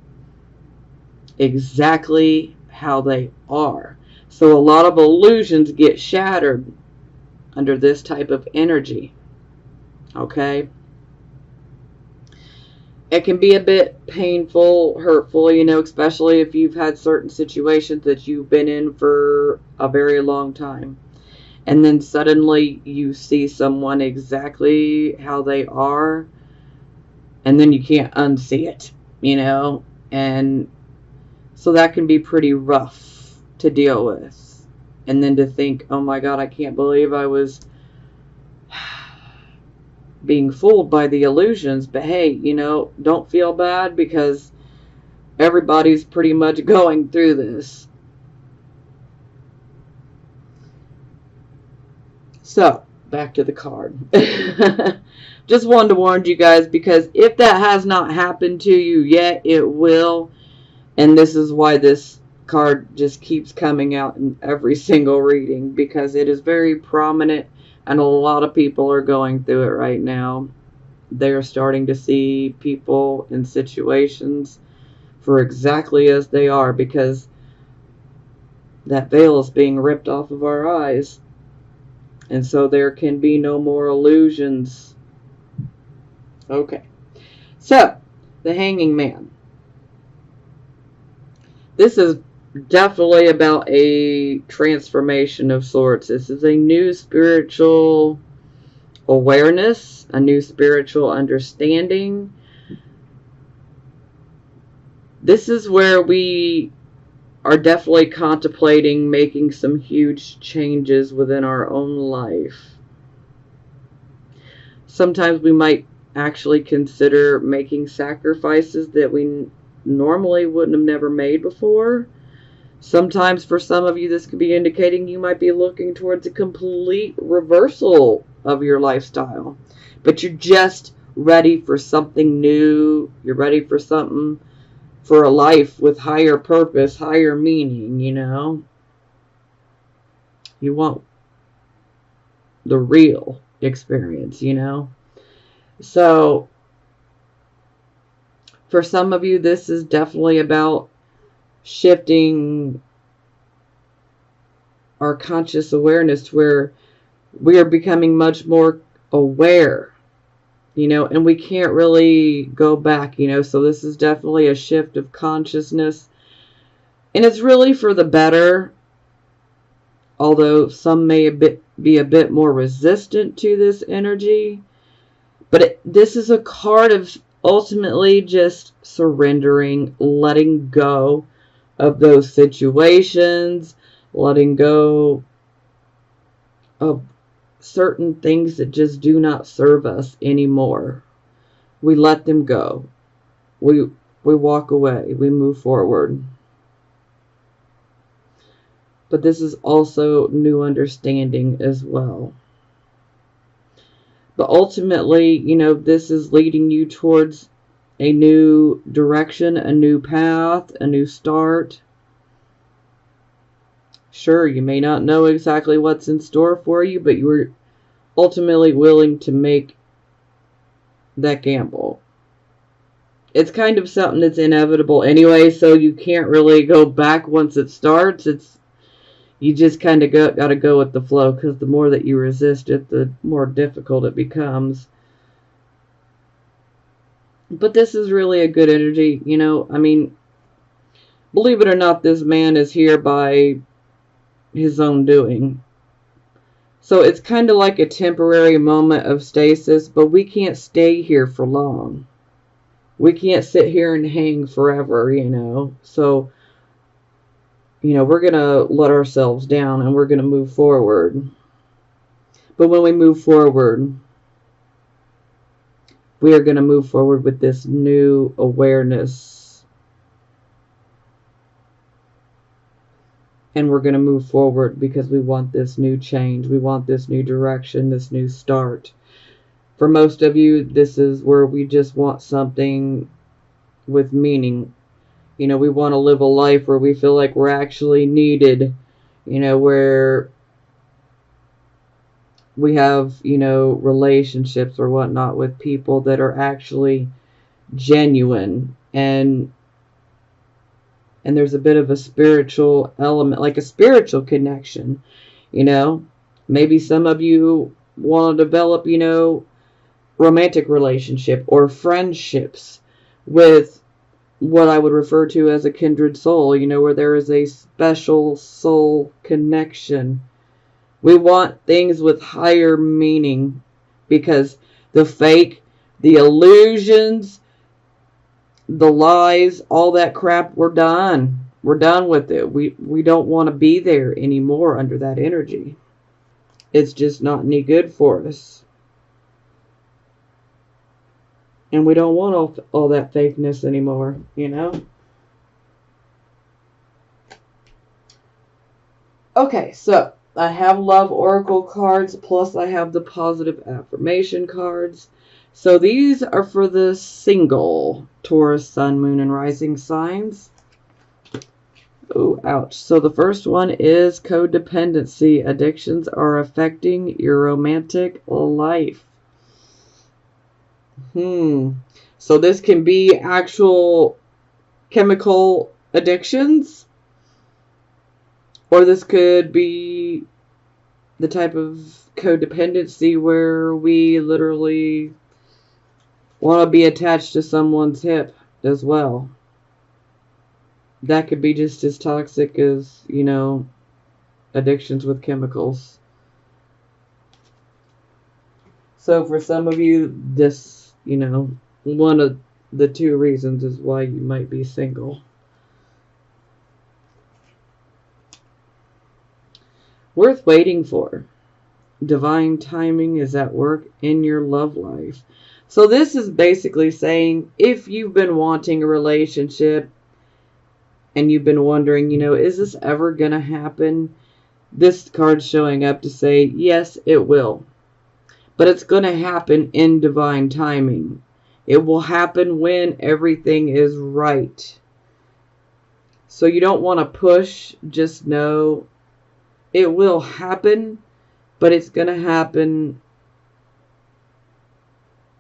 exactly how they are. So a lot of illusions get shattered under this type of energy. Okay? It can be a bit painful, hurtful, you know, especially if you've had certain situations that you've been in for a very long time. And then suddenly you see someone exactly how they are. and then you can't unsee it, you know, and so that can be pretty rough to deal with. And then to think, oh my God, I can't believe I was being fooled by the illusions. But hey, you know, don't feel bad, because everybody's pretty much going through this. So, back to the card. Just wanted to warn you guys, because if that has not happened to you yet, it will. And this is why this card just keeps coming out in every single reading, because it is very prominent and a lot of people are going through it right now. They're starting to see people in situations for exactly as they are, because that veil is being ripped off of our eyes. And so there can be no more illusions. Okay. So, the Hanging Man. This is definitely about a transformation of sorts. This is a new spiritual awareness, a new spiritual understanding. This is where we are definitely contemplating making some huge changes within our own life. Sometimes we might actually consider making sacrifices that we normally wouldn't have never made before. Sometimes for some of you, this could be indicating you might be looking towards a complete reversal of your lifestyle. But you're just ready for something new. You're ready for something, for a life with higher purpose, higher meaning, you know. You want the real experience, you know. So, for some of you, this is definitely about shifting our conscious awareness to where we are becoming much more aware, you know, and we can't really go back, you know. So this is definitely a shift of consciousness, and it's really for the better, although some may be a bit more resistant to this energy. But this is a card of ultimately just surrendering, letting go of those situations, letting go of certain things that just do not serve us anymore. We let them go. We walk away. We move forward. But this is also new understanding as well. But ultimately, you know, this is leading you towards a new direction, a new path, a new start. Sure, you may not know exactly what's in store for you, but you're ultimately willing to make that gamble. It's kind of something that's inevitable anyway, so you can't really go back once it starts. You just kind of got to go with the flow, because the more that you resist it, the more difficult it becomes. But this is really a good energy, you know. I mean, believe it or not, this man is here by his own doing. So it's kind of like a temporary moment of stasis, but we can't stay here for long. We can't sit here and hang forever, you know. So, you know, we're going to let ourselves down and we're going to move forward. But when we move forward, we are going to move forward with this new awareness. And we're going to move forward because we want this new change. We want this new direction, this new start. For most of you, this is where we just want something with meaning. You know, we want to live a life where we feel like we're actually needed. You know, where we have, you know, relationships or whatnot with people that are actually genuine. And there's a bit of a spiritual element, like a spiritual connection, you know. Maybe some of you want to develop, you know, romantic relationship or friendships with what I would refer to as a kindred soul, you know, where there is a special soul connection. We want things with higher meaning, because the fake The illusions, the lies, all that crap, we're done. We're done with it. We don't want to be there anymore under that energy. It's just not any good for us. And we don't want all that fakeness anymore, you know? Okay, so I have love oracle cards, plus I have the positive affirmation cards. So these are for the single Taurus, Sun, Moon, and Rising signs. Oh, ouch. So the first one is codependency. Addictions are affecting your romantic life. So this can be actual chemical addictions, or this could be the type of codependency where we literally want to be attached to someone's hip as well. That could be just as toxic as, you know, addictions with chemicals. So for some of you, this, you know, one of the two reasons is why you might be single. Worth waiting for. Divine timing is at work in your love life. So this is basically saying, if you've been wanting a relationship and you've been wondering, you know, is this ever going to happen? This card's showing up to say, yes, it will. But it's going to happen in divine timing. It will happen when everything is right. So you don't want to push. Just know it will happen, but it's going to happen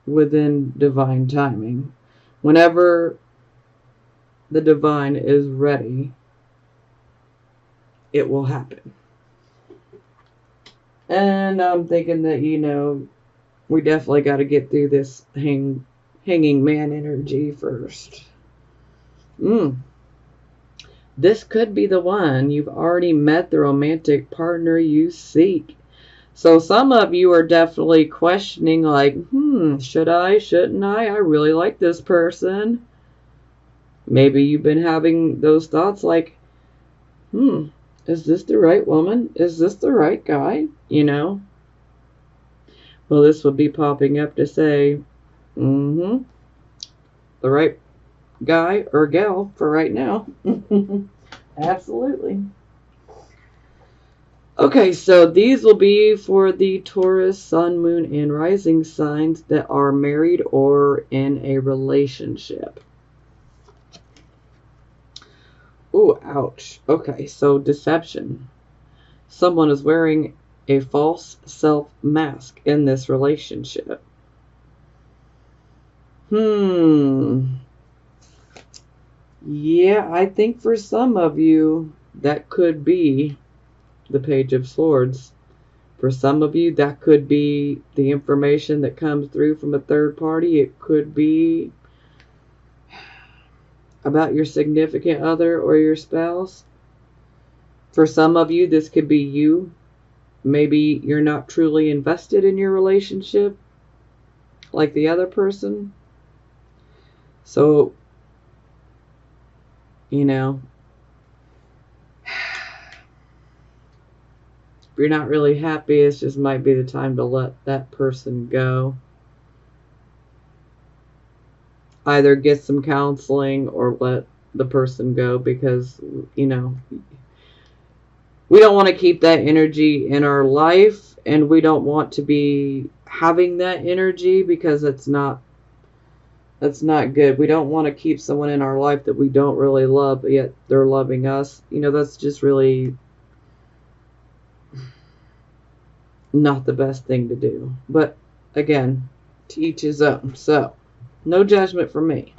within divine timing. Whenever the divine is ready, it will happen. And I'm thinking that, you know, we definitely got to get through this hanging man energy first. This could be the one. You've already met the romantic partner you seek. So some of you are definitely questioning, like, should I, shouldn't I? I really like this person. Maybe you've been having those thoughts like, is this the right woman? Is this the right guy? You know? Well, this will be popping up to say, the right guy or gal for right now. Absolutely. Okay, so these will be for the Taurus, Sun, Moon, and Rising signs that are married or in a relationship. Ooh, ouch. Okay, so deception. Someone is wearing a false self mask in this relationship. Yeah, I think for some of you, that could be the Page of Swords. For some of you, that could be the information that comes through from a third party. It could be about your significant other or your spouse. For some of you, this could be you. Maybe you're not truly invested in your relationship like the other person. So, you know, if you're not really happy, it just might be the time to let that person go. Either get some counseling or let the person go, because, you know, we don't want to keep that energy in our life, and we don't want to be having that energy, because that's not good. We don't want to keep someone in our life that we don't really love, but yet they're loving us. You know, that's just really not the best thing to do. But again, to each his own. So, no judgment from me.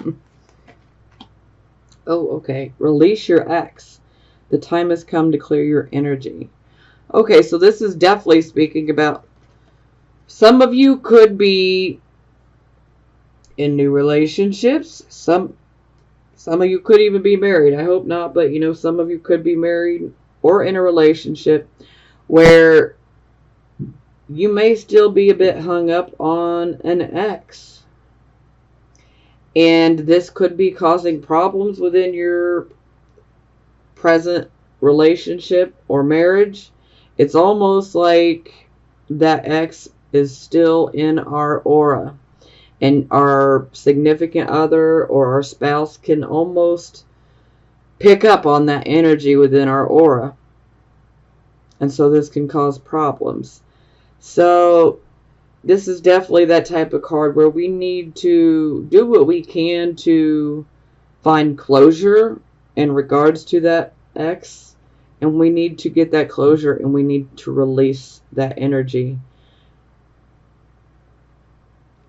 Oh, okay. Release your ex. The time has come to clear your energy. Okay, so this is definitely speaking about some of you could be in new relationships. Some of you could even be married. I hope not, but you know, some of you could be married or in a relationship where you may still be a bit hung up on an ex. And this could be causing problems within your present relationship or marriage. It's almost like that X is still in our aura, and our significant other or our spouse can almost pick up on that energy within our aura. And so this can cause problems. So this is definitely that type of card where we need to do what we can to find closure in regards to that X. And we need to get that closure, and we need to release that energy.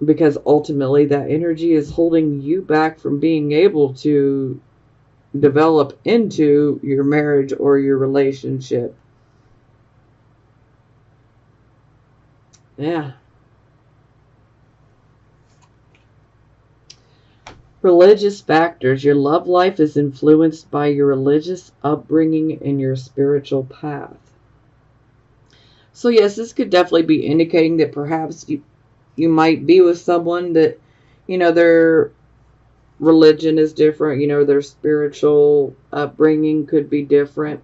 Because ultimately that energy is holding you back from being able to develop into your marriage or your relationship. Yeah. Religious factors. Your love life is influenced by your religious upbringing and your spiritual path. So yes, this could definitely be indicating that perhaps you might be with someone that, their religion is different, their spiritual upbringing could be different.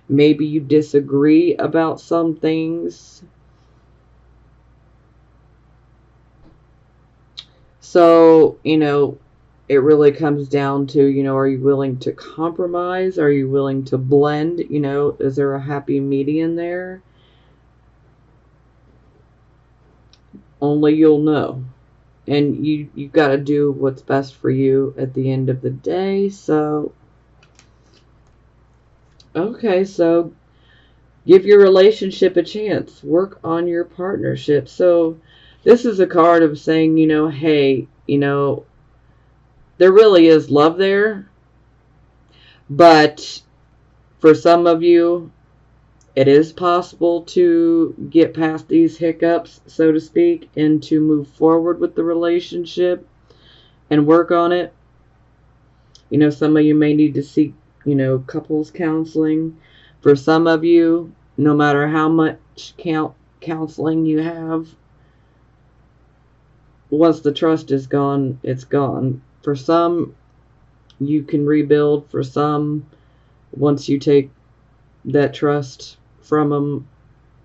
Maybe you disagree about some things. So, it really comes down to, are you willing to compromise? Are you willing to blend? Is there a happy median there? Only you'll know. And you got to do what's best for you at the end of the day. So, okay, so give your relationship a chance. Work on your partnership. So, this is a card of saying, hey, there really is love there. But for some of you, it is possible to get past these hiccups, so to speak, and to move forward with the relationship and work on it. Some of you may need to seek, couples counseling. For some of you, no matter how much counseling you have, once the trust is gone, it's gone. For some, you can rebuild. For some, once you take that trust from them,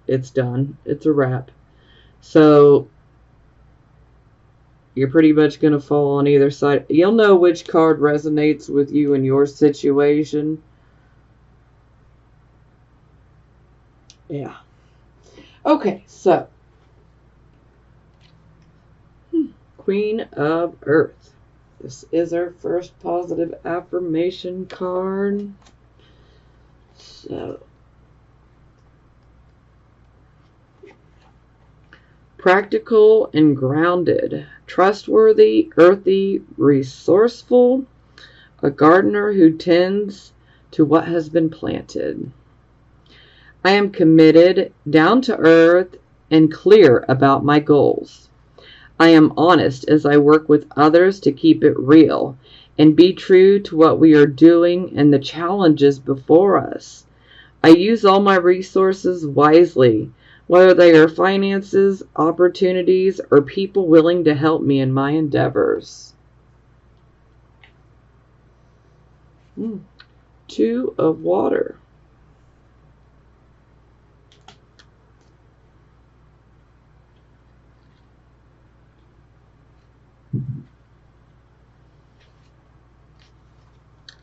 it's done. It's a wrap. So you're pretty much going to fall on either side. You'll know which card resonates with you in your situation. Yeah. Okay, so Queen of Earth. This is our first positive affirmation card. So, practical and grounded, trustworthy, earthy, resourceful, a gardener who tends to what has been planted. I am committed, down to earth, and clear about my goals. I am honest as I work with others to keep it real and be true to what we are doing and the challenges before us. I use all my resources wisely, whether they are finances, opportunities, or people willing to help me in my endeavors. Two of water.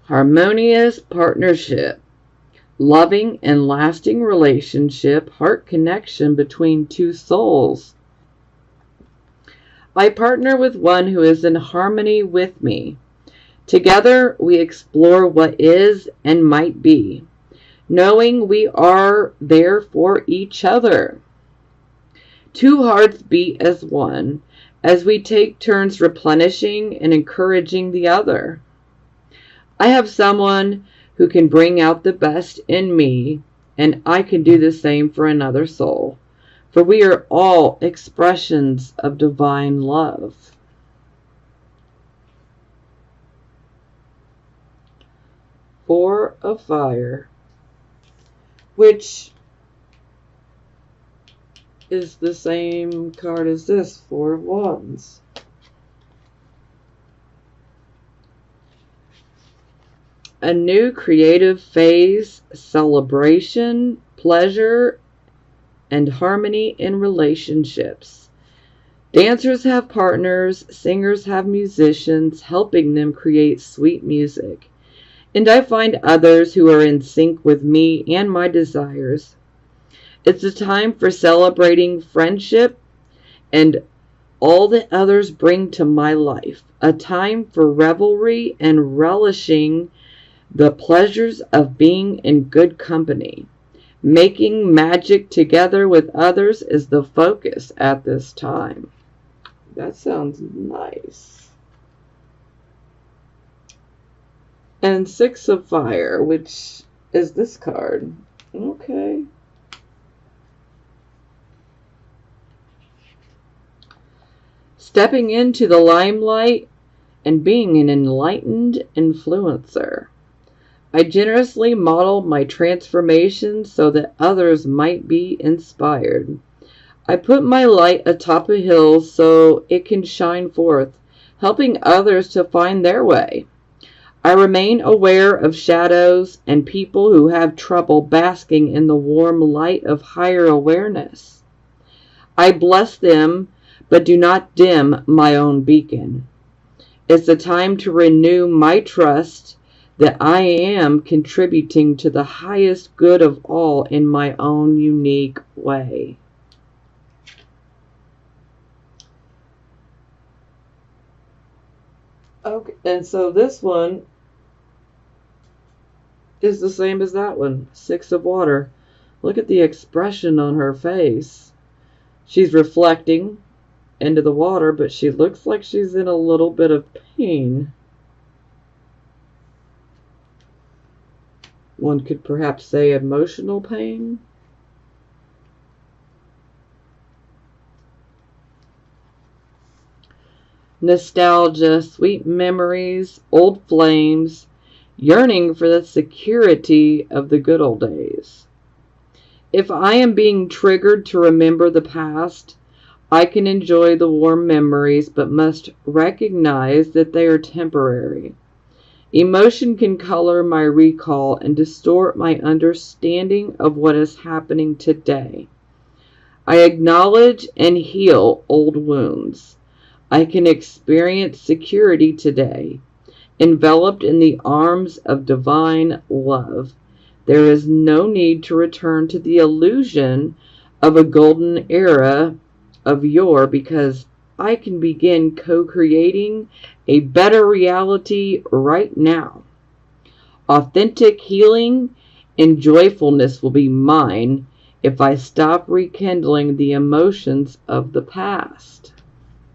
Harmonious partnership. Loving and lasting relationship, heart connection between two souls. I partner with one who is in harmony with me. Together, we explore what is and might be, knowing we are there for each other. Two hearts beat as one, as we take turns replenishing and encouraging the other. I have someone who can bring out the best in me, and I can do the same for another soul, for we are all expressions of divine love. Four of Fire, which is the same card as this, Four of Wands. A new creative phase, celebration, pleasure, and harmony in relationships. Dancers have partners, singers have musicians, helping them create sweet music. And I find others who are in sync with me and my desires. It's a time for celebrating friendship and all that others bring to my life. A time for revelry and relishing the pleasures of being in good company. Making magic together with others is the focus at this time. That sounds nice. And Six of Fire, which is this card. Okay. Stepping into the limelight and being an enlightened influencer. I generously model my transformation so that others might be inspired. I put my light atop a hill so it can shine forth, helping others to find their way. I remain aware of shadows and people who have trouble basking in the warm light of higher awareness. I bless them, but do not dim my own beacon. It's a time to renew my trust that I am contributing to the highest good of all in my own unique way. Okay, and so this one is the same as that one, Six of Water. Look at the expression on her face. She's reflecting into the water, but she looks like she's in a little bit of pain. One could perhaps say emotional pain. Nostalgia, sweet memories, old flames, yearning for the security of the good old days. If I am being triggered to remember the past, I can enjoy the warm memories, but must recognize that they are temporary. Emotion can color my recall and distort my understanding of what is happening today. I acknowledge and heal old wounds. I can experience security today, enveloped in the arms of divine love. There is no need to return to the illusion of a golden era of yore, because I can begin co-creating a better reality right now. Authentic healing and joyfulness will be mine if I stop rekindling the emotions of the past.